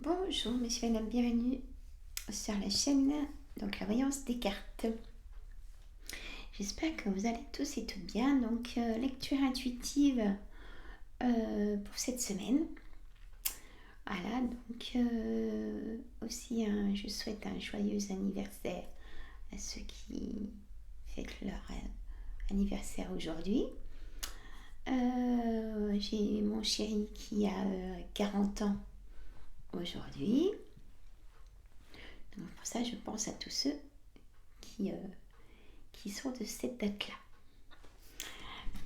Bonjour, monsieur, madame, bienvenue sur la chaîne, donc la voyance des cartes. J'espère que vous allez tous et toutes bien. Donc, lecture intuitive pour cette semaine. Voilà, donc aussi, je souhaite un joyeux anniversaire à ceux qui fêtent leur anniversaire aujourd'hui. J'ai mon chéri qui a 40 ans aujourd'hui. Donc pour ça, je pense à tous ceux qui sont de cette date-là.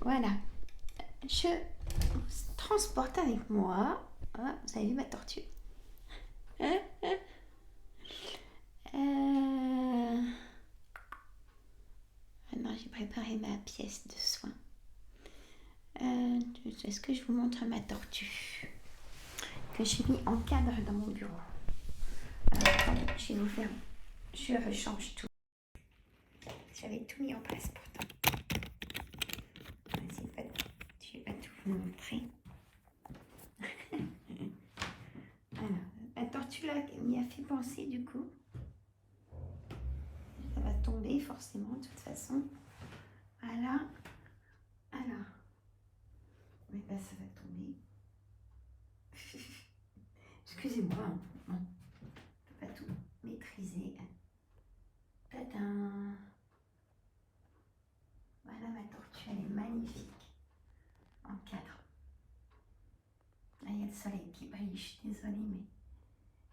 Voilà. Je transporte avec moi. Ah, vous avez vu ma tortue? Maintenant, j'ai préparé ma pièce de soin. Est-ce que je vous montre ma tortue que j'ai mis en cadre dans mon bureau? Alors, je vais vous faire. Je rechange tout. J'avais tout mis en place pourtant. Je vais pas tout vous montrer. Alors, la tortue là m'y a fait penser du coup. Ça va tomber forcément de toute façon. Voilà. Alors. Oui, là ça va tomber. Excusez-moi. Bon. Je peux pas tout maîtriser. Tadam. Voilà ma tortue, elle est magnifique. En cadre. Là il y a le soleil qui brille, je suis désolée, mais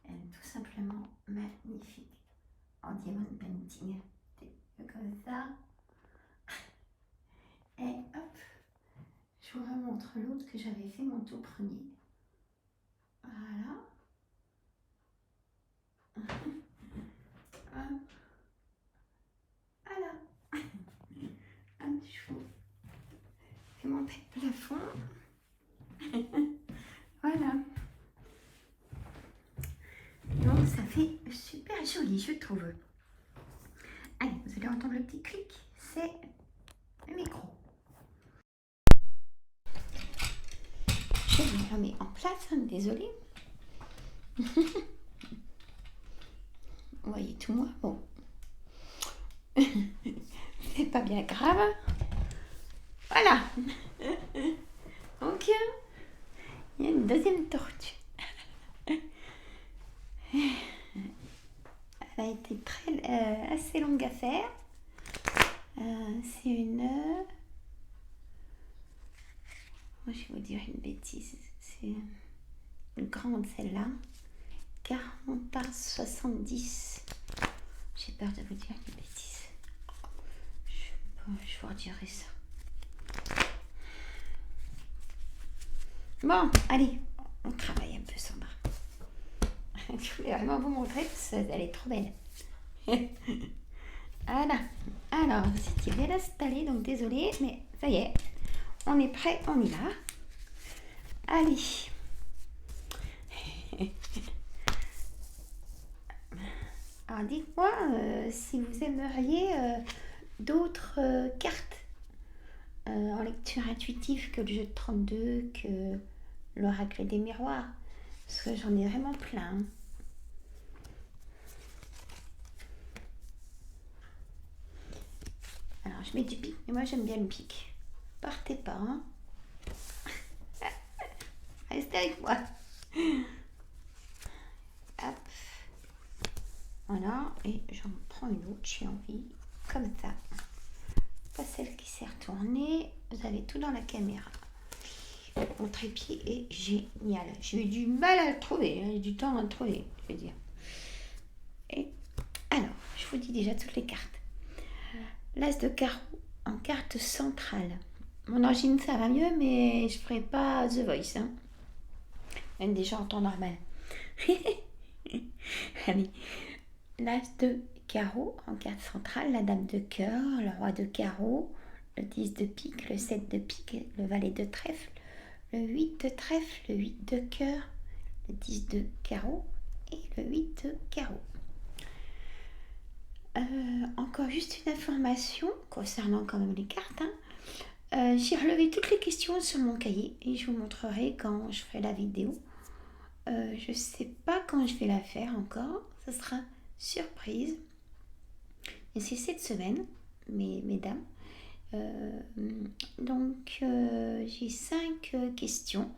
elle est tout simplement magnifique. En diamond painting. Comme ça. Et hop. Je vous remontre l'autre que j'avais fait, mon tout premier. Voilà. Hop. Voilà. Hop, je vous fais monter le plafond. Voilà. Donc ça fait super joli, je trouve. Allez, vous allez entendre le petit clic, c'est le micro. Je me remets en place, désolée. Vous voyez tout moi, bon. C'est pas bien grave. Voilà. Donc, il y a une deuxième tortue. Elle a été assez longue à faire. C'est une... je vais vous dire une bêtise. C'est une grande celle-là. 40 à 70. J'ai peur de vous dire une bêtise. Je vous redirai ça. Bon, allez, on travaille un peu, Sandra. Je voulais vraiment vous montrer parce qu'elle est trop belle. Voilà. Alors, c'était bien installé, donc désolée, mais ça y est. On est prêt, on y va. Allez. Alors, dites-moi si vous aimeriez d'autres cartes en lecture intuitive que le jeu de 32, que l'oracle des miroirs. Parce que j'en ai vraiment plein. Alors, je mets du pic, mais moi j'aime bien le pic. Partez pas, hein. Restez avec moi. Hop. Voilà, et j'en prends une autre, j'ai envie, comme ça. Pas celle qui s'est retournée. Vous avez tout dans la caméra. Mon trépied est génial. J'ai eu du mal à le trouver, j'ai eu du temps à le trouver, je veux dire. Et alors, je vous dis déjà toutes les cartes. L'as de carreau en carte centrale. Mon origine, ça va mieux, mais je ferai pas The Voice. Hein. Même déjà en temps normal. Allez. L'as de carreau en carte centrale, la dame de cœur, le roi de carreau, le 10 de pique, le 7 de pique, le valet de trèfle, le 8 de trèfle, le 8 de cœur, le 10 de carreau et le 8 de carreau. Encore juste une information concernant quand même les cartes. J'ai relevé toutes les questions sur mon cahier et je vous montrerai quand je ferai la vidéo Je ne sais pas quand je vais la faire encore. Ce sera surprise. Et c'est cette semaine, mesdames. Donc, j'ai 5 questions.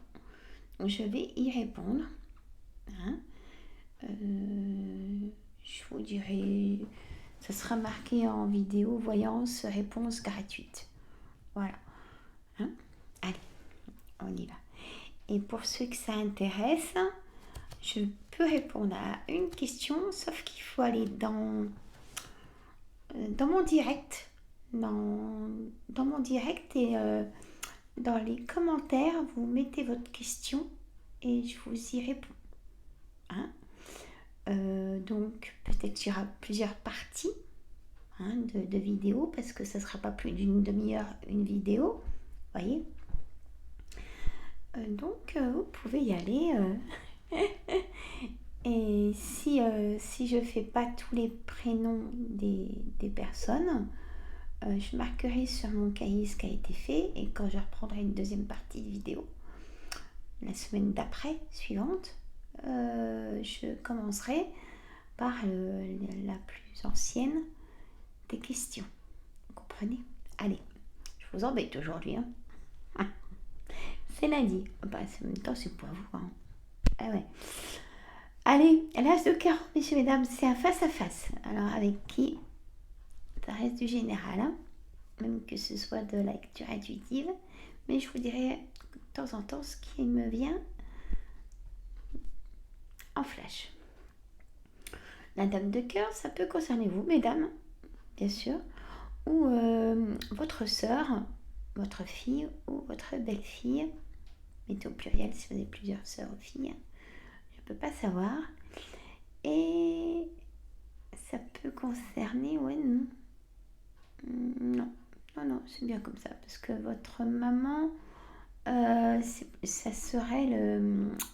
Je vais y répondre. Hein. Je vous dirai, ça sera marqué en vidéo, voyance, réponse gratuite. Voilà. Hein. Allez, on y va. Et pour ceux que ça intéresse, je peux répondre à une question, sauf qu'il faut aller dans mon direct. Dans mon direct et dans les commentaires, vous mettez votre question et je vous y réponds. Hein. Donc peut-être qu'il y aura plusieurs parties de vidéos parce que ça ne sera pas plus d'une demi-heure une vidéo. Voyez. Donc vous pouvez y aller. Et si je ne fais pas tous les prénoms des personnes, je marquerai sur mon cahier ce qui a été fait et quand je reprendrai une deuxième partie de vidéo, la semaine d'après, suivante, je commencerai par la plus ancienne des questions. Vous comprenez? Allez, je vous embête aujourd'hui. C'est lundi. Bah, en même temps, c'est pour vous. Ah ouais. Allez, l'âge de carreau, messieurs, mesdames, c'est un face-à-face. Alors, avec qui? Ça reste du général, même que ce soit de la lecture intuitive. Mais je vous dirai de temps en temps ce qui me vient en flash. La dame de cœur, ça peut concerner vous, mesdames, bien sûr, ou votre sœur, votre fille ou votre belle-fille. Mettez au pluriel si vous avez plusieurs sœurs ou filles. Je ne peux pas savoir. Et ça peut concerner, ouais, non, c'est bien comme ça. Parce que votre maman, ça serait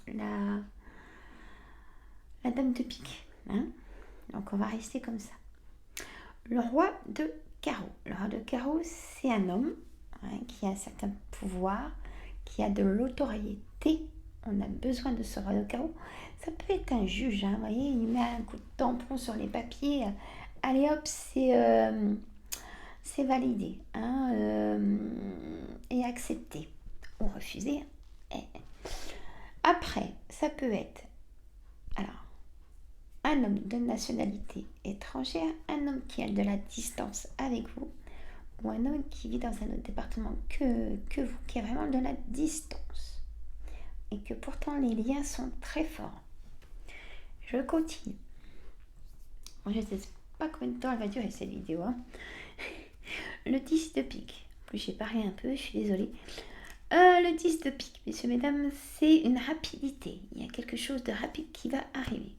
la dame de pique. Hein. Donc on va rester comme ça. Le roi de carreau. Le roi de carreau, c'est un homme qui a un certain pouvoir, qui a de l'autorité. On a besoin de ce roi de carreau. Ça peut être un juge, vous voyez, il met un coup de tampon sur les papiers. Allez hop, c'est validé et accepté ou refusé. Après, ça peut être un homme de nationalité étrangère, un homme qui a de la distance avec vous, ou un homme qui vit dans un autre département que vous, qui a vraiment de la distance. Et que pourtant les liens sont très forts. Je continue. Je ne sais pas combien de temps elle va durer cette vidéo. Le 10 de pique. En plus, j'ai parlé un peu, je suis désolée. Le 10 de pique, messieurs, mesdames, c'est une rapidité. Il y a quelque chose de rapide qui va arriver.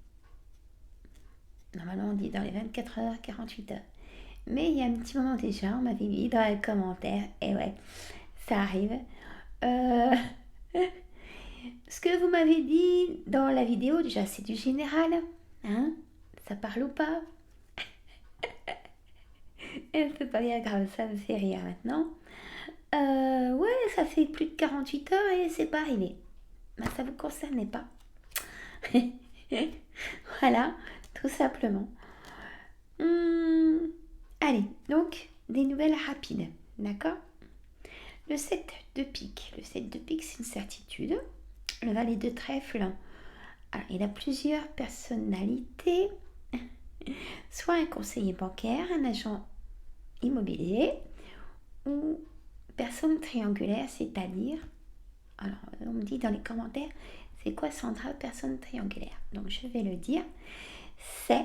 Normalement, on dit dans les 24 heures, 48 heures. Mais il y a un petit moment déjà, on m'avait mis dans les commentaires. Et ouais, ça arrive. Ce que vous m'avez dit dans la vidéo, déjà, c'est du général. Hein? Ça parle ou pas? C'est pas bien grave, ça me fait rire maintenant. Ouais, ça fait plus de 48 heures et c'est pas arrivé. Ben, ça vous concernait pas. Voilà, tout simplement. Allez, donc, des nouvelles rapides, d'accord? Le 7 de pique. Le 7 de pique, c'est une certitude. Le valet de trèfle, alors, il a plusieurs personnalités. Soit un conseiller bancaire, un agent immobilier ou personne triangulaire, c'est-à-dire, alors on me dit dans les commentaires, c'est quoi Sandra, personne triangulaire? Donc je vais le dire, c'est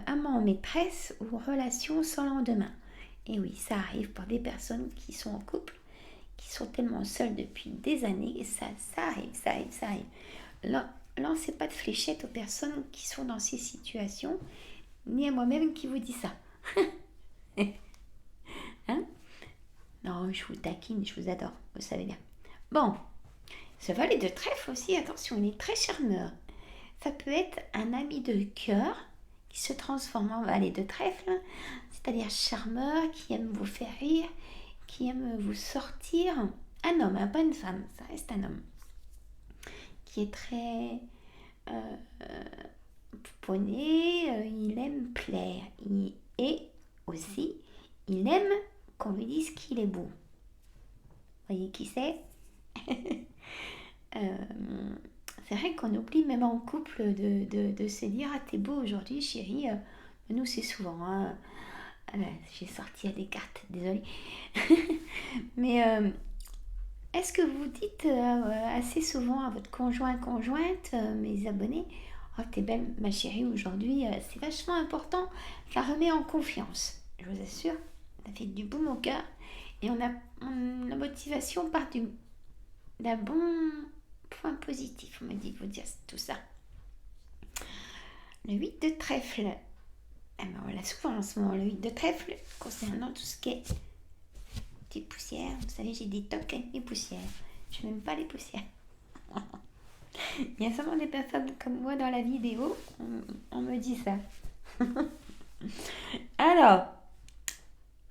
amant, maîtresse ou relation sans lendemain. Et oui, ça arrive pour des personnes qui sont en couple, qui sont tellement seules depuis des années, et ça arrive. Lancez pas de fléchettes aux personnes qui sont dans ces situations, ni à moi-même qui vous dis ça. Hein? Non, je vous taquine, je vous adore, vous savez bien. Bon, ce valet de trèfle aussi, attention, il est très charmeur. Ça peut être un ami de cœur qui se transforme en valet de trèfle, c'est-à-dire charmeur, qui aime vous faire rire, qui aime vous sortir. Un homme, pas une femme, ça reste un homme. qui est très pouponné, il aime plaire. Et aussi, il aime qu'on lui dise qu'il est beau. Vous voyez qui c'est? C'est vrai qu'on oublie même en couple de se dire ah t'es beau aujourd'hui chérie. Nous c'est souvent hein. J'ai sorti à des cartes, désolée. Mais est-ce que vous dites assez souvent à votre conjointe, mes abonnés, oh t'es belle ma chérie aujourd'hui, c'est vachement important, ça remet en confiance. Je vous assure, ça fait du baume au cœur et la motivation part d'un bon point positif, on me dit de vous dire tout ça. Le 8 de trèfle. Ah ben on l'a souvent en ce moment, le 8 de trèfle, concernant tout ce qui est petites poussières. Vous savez, j'ai des tocs avec les poussières. Je n'aime pas les poussières. Il y a seulement des personnes comme moi dans la vidéo, on me dit ça. Alors,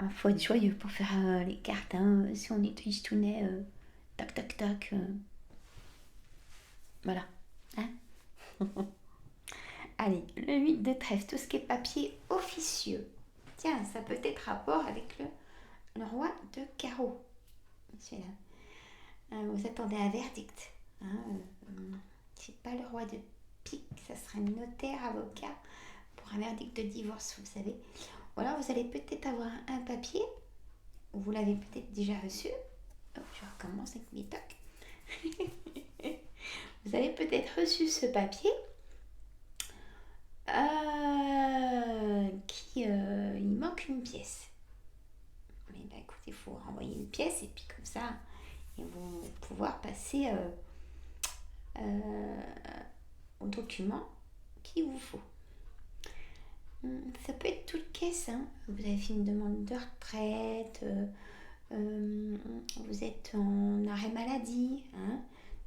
il faut être joyeux pour faire les cartes. Hein. Si on est tristounet, toc toc toc. Voilà. Hein. Allez, le 8 de trèfle, tout ce qui est papier officieux. Tiens, ça peut être rapport avec le roi de carreau. Celui-là. Vous attendez un verdict. Hein, c'est pas le roi de pique, ça serait notaire, avocat pour un verdict de divorce, vous savez. Ou alors vous allez peut-être avoir un papier, ou vous l'avez peut-être déjà reçu. Oh, je recommence avec mes tocs. Vous avez peut-être reçu ce papier. Il manque une pièce. Mais bah, écoutez, il faut renvoyer une pièce et puis comme ça, ils vont pouvoir passer au document qu'il vous faut. Ça peut être toute caisse. Hein. Vous avez fait une demande de retraite, vous êtes en arrêt maladie, hein,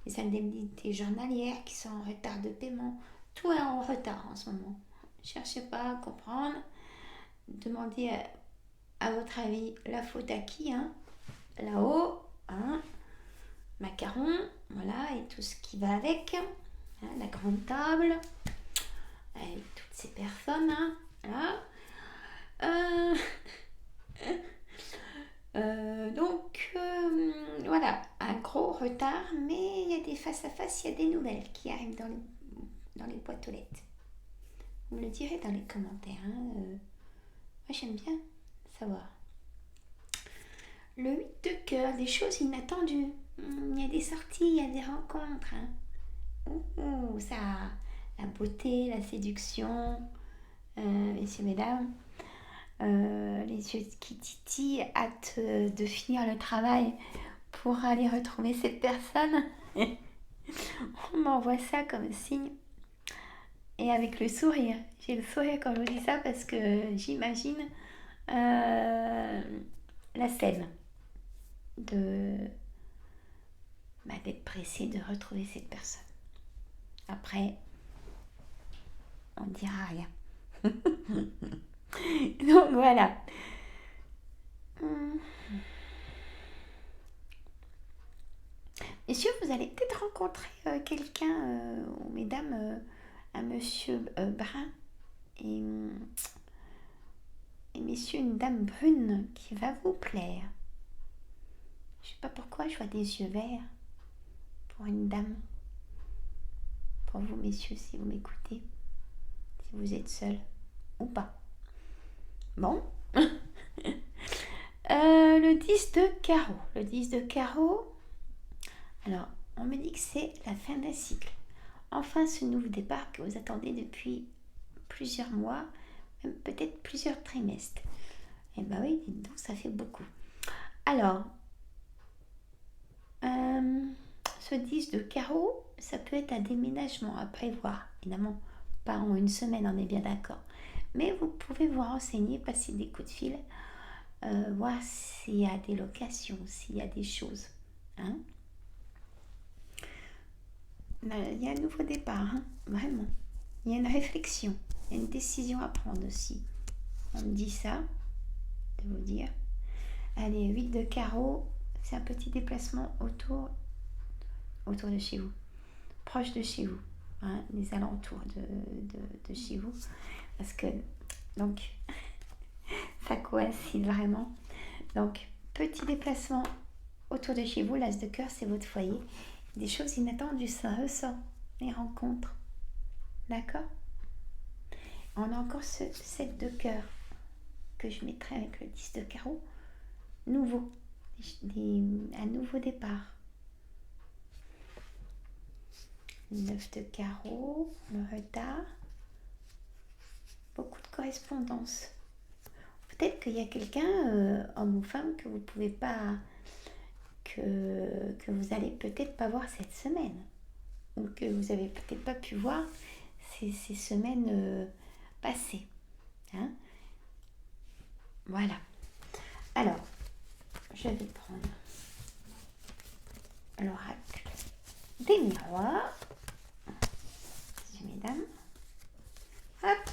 les indemnités journalières qui sont en retard de paiement. Tout est en retard en ce moment. Cherchez pas à comprendre. Demandez à votre avis la faute à qui, hein. Là-haut, hein, macarons, voilà, et tout ce qui va avec, hein, la grande table, avec toutes ces personnes, hein, là. Donc, voilà, un gros retard, mais il y a des face-à-face, il y a des nouvelles qui arrivent dans les boîtes aux lettres. Vous me le direz dans les commentaires. Hein. Moi, j'aime bien savoir. Le 8 de cœur, des choses inattendues. Il y a des sorties, il y a des rencontres. Hein. Ça, la beauté, la séduction, messieurs, mesdames. Les yeux qui titillent, hâte de finir le travail pour aller retrouver cette personne. On m'envoie ça comme signe. Et avec le sourire. J'ai le sourire quand je vous dis ça parce que j'imagine la scène d'être pressé de retrouver cette personne. Après, on ne dira rien. Donc voilà. Messieurs, vous allez peut-être rencontrer quelqu'un, ou mesdames, un monsieur brun et messieurs, une dame brune qui va vous plaire. Je sais pas pourquoi je vois des yeux verts pour une dame. Pour vous, messieurs, si vous m'écoutez, si vous êtes seuls ou pas. Bon. Le 10 de carreau. Le 10 de carreau, alors, on me dit que c'est la fin d'un cycle. Enfin, ce nouveau départ que vous attendez depuis plusieurs mois, même peut-être plusieurs trimestres. Eh bien oui, dites donc, ça fait beaucoup. Alors, ce 10 de carreau, ça peut être un déménagement à prévoir. Évidemment, pas en une semaine, on est bien d'accord. Mais vous pouvez vous renseigner, passer des coups de fil, voir s'il y a des locations, s'il y a des choses. Hein. Il y a un nouveau départ, hein, vraiment. Il y a une réflexion, il y a une décision à prendre aussi. On me dit ça, de vous dire. Allez, 8 de carreau, c'est un petit déplacement autour de chez vous. proche de chez vous, hein, les alentours de chez vous. Parce que, donc, ça coïncide vraiment. Donc, petit déplacement autour de chez vous, l'as de cœur, c'est votre foyer. Des choses inattendues, ça ressort, les rencontres. D'accord? On a encore ce 7 de cœur que je mettrai avec le 10 de carreau. Nouveau, un nouveau départ. 9 de carreau, le retard. Beaucoup de correspondance. Peut-être qu'il y a quelqu'un, homme ou femme, que vous pouvez pas, que vous allez peut-être pas voir cette semaine, ou que vous avez peut-être pas pu voir ces semaines passées. Hein? Voilà. Alors, je vais prendre l'oracle des miroirs. Messieurs, mesdames. Hop.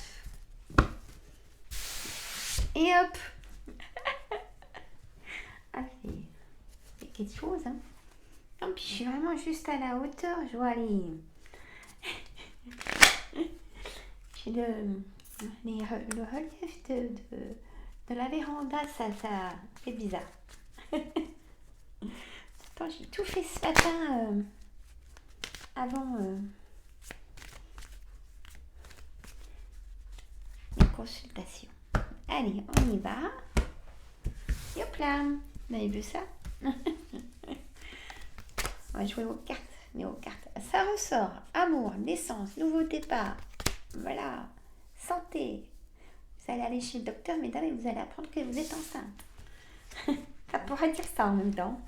Et hop. Ah, c'est quelque chose, hein. Non, puis je suis vraiment juste à la hauteur. Je vois j'ai le relief de la véranda, ça fait bizarre. Attends, j'ai tout fait ce matin avant les consultations. Allez, on y va. Hop là, vous avez vu ça? On va jouer aux cartes. Ça ressort. Amour, naissance, nouveau départ. Voilà. Santé. Vous allez aller chez le docteur, mesdames, et vous allez apprendre que vous êtes enceinte. Ça pourrait dire ça en même temps.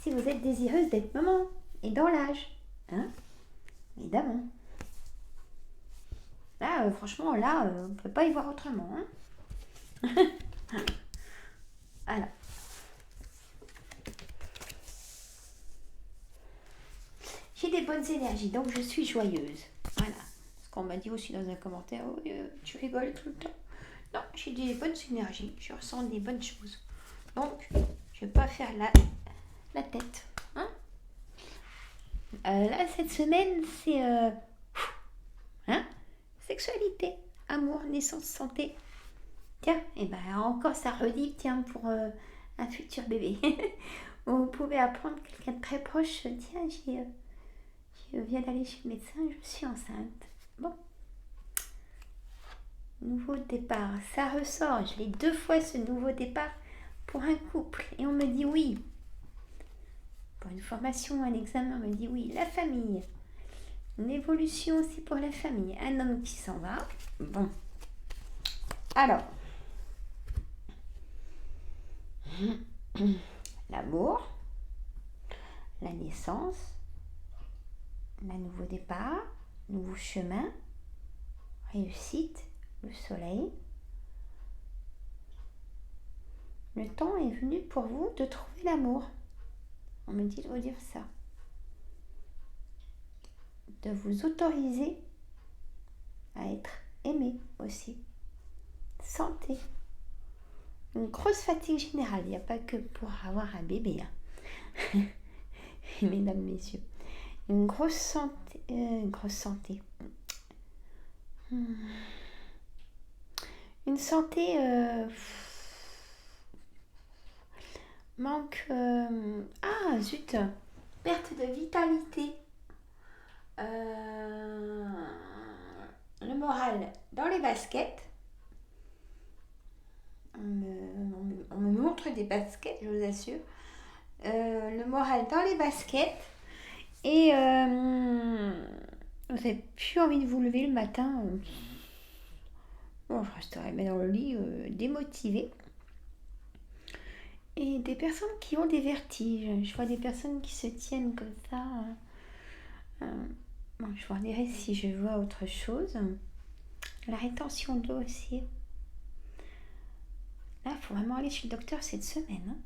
Si vous êtes désireuse d'être maman et dans l'âge. Hein? Évidemment. Là, franchement, là, on ne peut pas y voir autrement. Hein? Voilà. J'ai des bonnes énergies, donc je suis joyeuse. Voilà. Ce qu'on m'a dit aussi dans un commentaire, oh, tu rigoles tout le temps. Non, j'ai des bonnes énergies, je ressens des bonnes choses. Donc, je ne vais pas faire la tête. Hein? Là, cette semaine, c'est sexualité, amour, naissance, santé. Tiens, et ben encore ça redit, tiens, pour un futur bébé. Vous pouvez apprendre quelqu'un de très proche, tiens, je viens d'aller chez le médecin, je suis enceinte. Bon. Nouveau départ, ça ressort. Je l'ai 2 fois ce nouveau départ pour un couple. Et on me dit oui. Pour une formation, un examen, on me dit oui. La famille. Une évolution aussi pour la famille. Un homme qui s'en va. Bon. Alors. L'amour. La naissance. Un nouveau départ. Nouveau chemin. Réussite. Le soleil. Le temps est venu pour vous de trouver l'amour. On me dit de vous dire ça. De vous autoriser à être aimé aussi. Santé. Une grosse fatigue générale. Il n'y a pas que pour avoir un bébé. Hein. Mesdames, messieurs. Une grosse santé. Une santé manque. Ah zut, perte de vitalité. Le moral dans les baskets. On me montre des baskets, je vous assure. Le moral dans les baskets. Et vous n'avez plus envie de vous lever le matin. Bon, je resterai mais dans le lit démotivée. Et des personnes qui ont des vertiges. Je vois des personnes qui se tiennent comme ça. Bon, je vous dirai si je vois autre chose. La rétention d'eau aussi. Là, il faut vraiment aller chez le docteur cette semaine. Hein,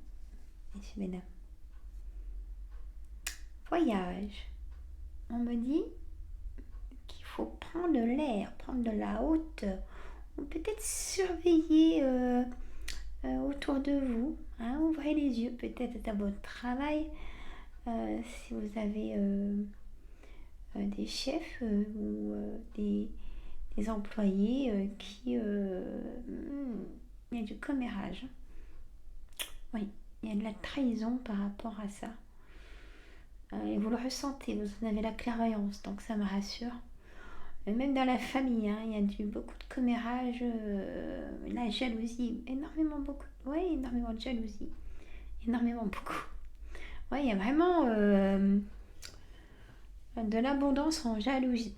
messieurs, mesdames. Voyage. On me dit qu'il faut prendre l'air, prendre de la hauteur. Ou peut-être surveiller autour de vous. Hein, ouvrez les yeux peut-être à votre travail. Si vous avez des chefs ou des employés qui... il y a du commérage. Oui, il y a de la trahison par rapport à ça. Et vous le ressentez, vous en avez la clairvoyance, donc ça me rassure. Même dans la famille, hein, il y a beaucoup de commérage, la jalousie, énormément beaucoup. Oui, énormément de jalousie. Énormément beaucoup. Oui, il y a vraiment de l'abondance en jalousie.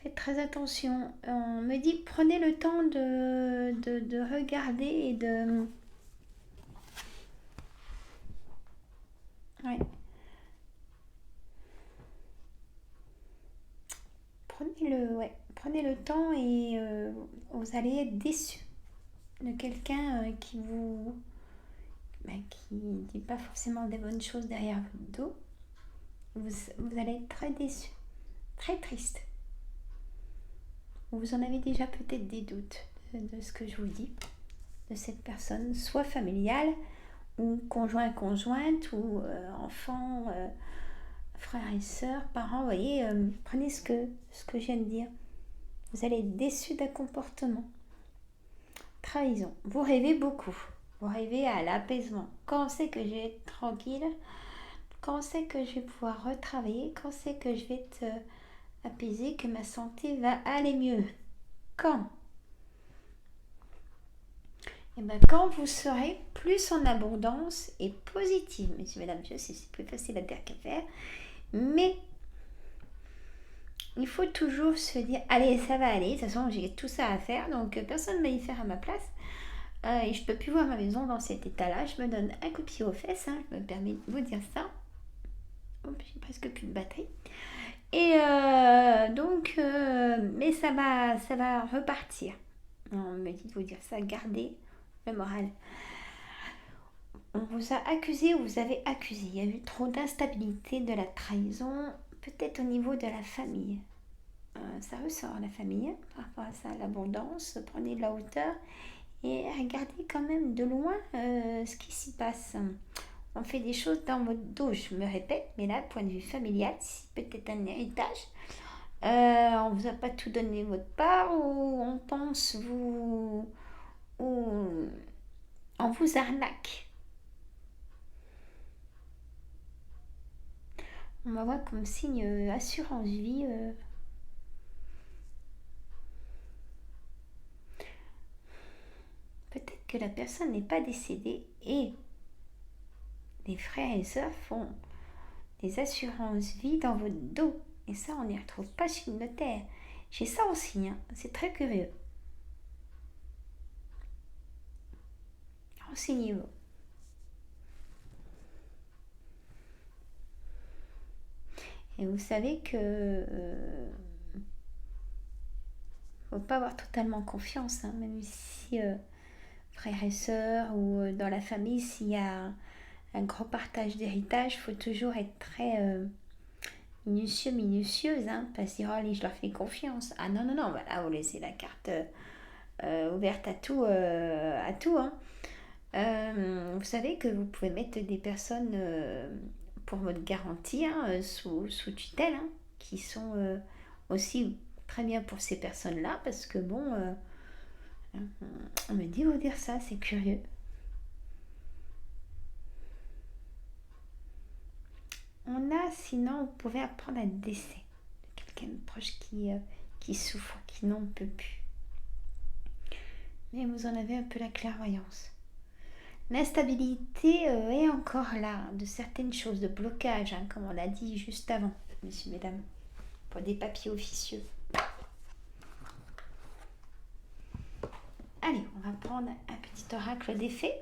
Faites très attention. On me dit prenez le temps de regarder et de... Ouais. Prenez le temps et vous allez être déçus de quelqu'un qui dit pas forcément des bonnes choses derrière votre dos. Vous allez être très déçus, très triste. Vous en avez déjà peut-être des doutes de ce que je vous dis, de cette personne, soit familiale ou conjointe ou enfant, frères et sœurs, parents. Vous voyez, prenez ce que je viens de dire. Vous allez être déçus d'un comportement. Trahison. Vous rêvez beaucoup. Vous rêvez à l'apaisement. Quand c'est que je vais être tranquille, quand c'est que je vais pouvoir retravailler, quand c'est que je vais être apaisée, que ma santé va aller mieux. Quand Et bien quand vous serez plus en abondance et positive. Messieurs, mesdames, je sais, c'est plus facile à dire qu'à faire. Mais il faut toujours se dire, allez, ça va aller. De toute façon, j'ai tout ça à faire. Donc, personne ne va y faire à ma place. Et je ne peux plus voir ma maison dans cet état-là. Je me donne un coup de pied aux fesses. Je me permets de vous dire ça. J'ai presque plus de batterie. Et mais ça va repartir. On me dit de vous dire ça, gardez le moral. On vous a accusé ou vous avez accusé. Il y a eu trop d'instabilité, de la trahison, peut-être au niveau de la famille. Ça ressort la famille par rapport à ça, l'abondance. Prenez de la hauteur et regardez quand même de loin ce qui s'y passe. On fait des choses dans votre dos, je me répète, mais là, point de vue familial, si peut-être un héritage, on vous a pas tout donné votre part ou on pense ou on vous arnaque. On va voir comme signe assurance vie. Peut-être que la personne n'est pas décédée et les frères et sœurs font des assurances vie dans votre dos. Et ça, on n'y retrouve pas chez le notaire. J'ai ça aussi, hein. C'est très curieux. Renseignez-vous. Et vous savez que faut pas avoir totalement confiance, hein, même si frères et sœurs ou dans la famille, s'il y a un gros partage d'héritage, il faut toujours être très minutieuse, hein, pas se dire oh, allez, je leur fais confiance. Ah non, voilà, vous laissez la carte ouverte à tout. Hein. Vous savez que vous pouvez mettre des personnes pour votre garantie hein, sous tutelle, hein, qui sont aussi très bien pour ces personnes-là, parce que bon, on me dit vous dire ça, c'est curieux. On a, sinon, vous pouvez apprendre un décès de quelqu'un de proche qui souffre, qui n'en peut plus. Mais vous en avez un peu la clairvoyance. L'instabilité est encore là, de certaines choses, de blocage, hein, comme on l'a dit juste avant, messieurs, mesdames, pour des papiers officieux. Allez, on va prendre un petit oracle des fées.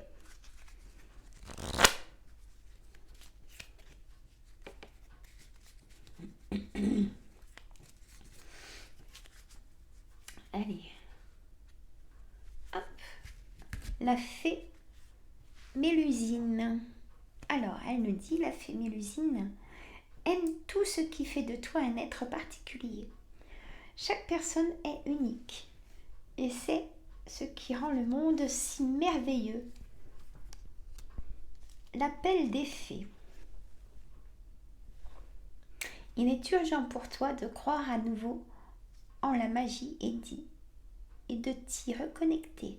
Allez. Hop. La fée Mélusine. Alors, elle nous dit, la fée Mélusine aime tout ce qui fait de toi un être particulier. Chaque personne est unique. Et c'est ce qui rend le monde si merveilleux. L'appel des fées. Il est urgent pour toi de croire à nouveau en la magie et de t'y reconnecter.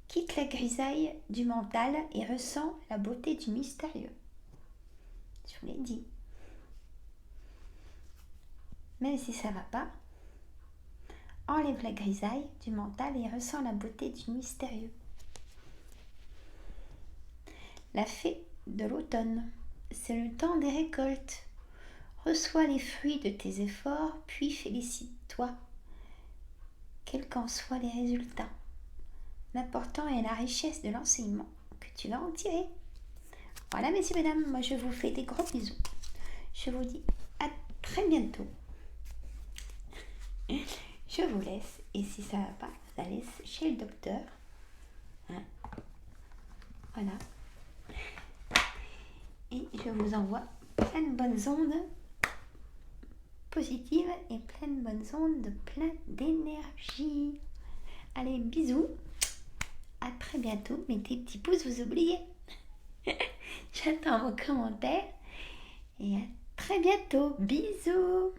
Quitte la grisaille du mental et ressens la beauté du mystérieux. Je vous l'ai dit. Même si ça ne va pas, enlève la grisaille du mental et ressens la beauté du mystérieux. La fée de l'automne, c'est le temps des récoltes. Reçois les fruits de tes efforts, puis félicite-toi, quels qu'en soient les résultats. L'important est la richesse de l'enseignement que tu vas en tirer. Voilà, messieurs, mesdames, moi je vous fais des gros bisous. Je vous dis à très bientôt. Je vous laisse, et si ça ne va pas, vous allez chez le docteur. Hein? Voilà. Et je vous envoie plein de bonnes ondes positives et plein de bonnes ondes de plein d'énergie. Allez, bisous. À très bientôt. Mettez petits pouces, vous oubliez. J'attends vos commentaires. Et à très bientôt. Bisous.